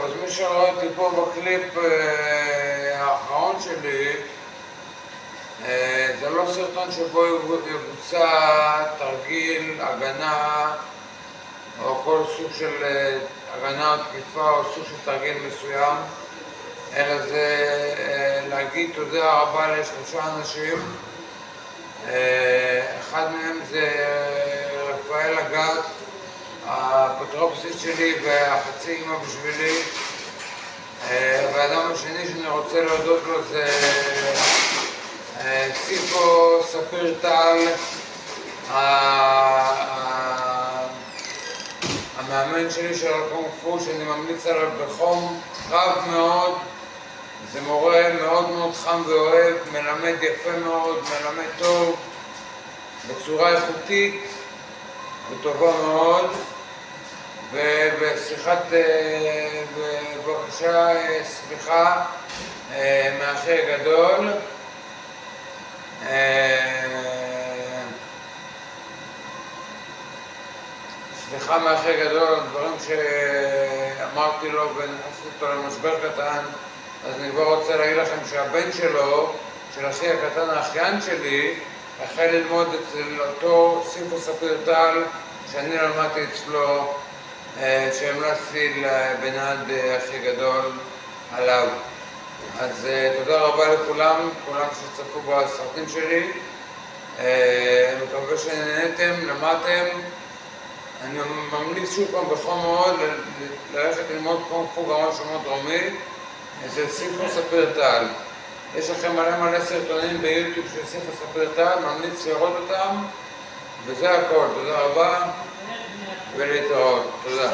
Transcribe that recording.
אז מי שראה אותי פה בקליפ האחרון שלי, זה לא סרטון שבו יבוצע תרגיל, הגנה, או כל סוג של הגנה או תקיפה, או סוג של תרגיל מסוים, אלא זה להגיד תודה רבה לשלושה אנשים. אחד מהם זה רפאל אגת, האפוטרופוסית שלי והחצי אמא בשבילי. והאדם השני שאני רוצה להודות לו זה סיפו ספיר טל, המאמן שלי של הקונג פו, שאני ממליץ עליו בחום רב מאוד. זה מורה מאוד מאוד חם ואוהב, מלמד יפה מאוד, מלמד טוב, בצורה איכותית וטובה מאוד. ובשיחת בבקשה סליחה מאחי הגדול. סליחה מאחי הגדול על דברים שאמרתי לו ונכנסתי אותו למשבר קטן. אז אני כבר רוצה להגיד לכם שהבן שלו, של אחי הקטן, האחיין שלי, החל ללמוד אצל אותו סיפו ספיר טל שאני למדתי אצלו, שהמלצתי לבנד הכי גדול עליו. אז תודה רבה לכולם, כולם שצפו בסרטים שלי. מקווה שנהנתם, למדתם. אני ממליץ שוב פעם בחום מאוד ללכת ללמוד קונג פו גמל שומות דרומי אצל סיפו ספיר טל. יש לכם מלא סרטונים ביוטיוב של סיפו ספיר טל, ממליץ לראות אותם, וזה הכל. תודה רבה ולהתראות. תודה.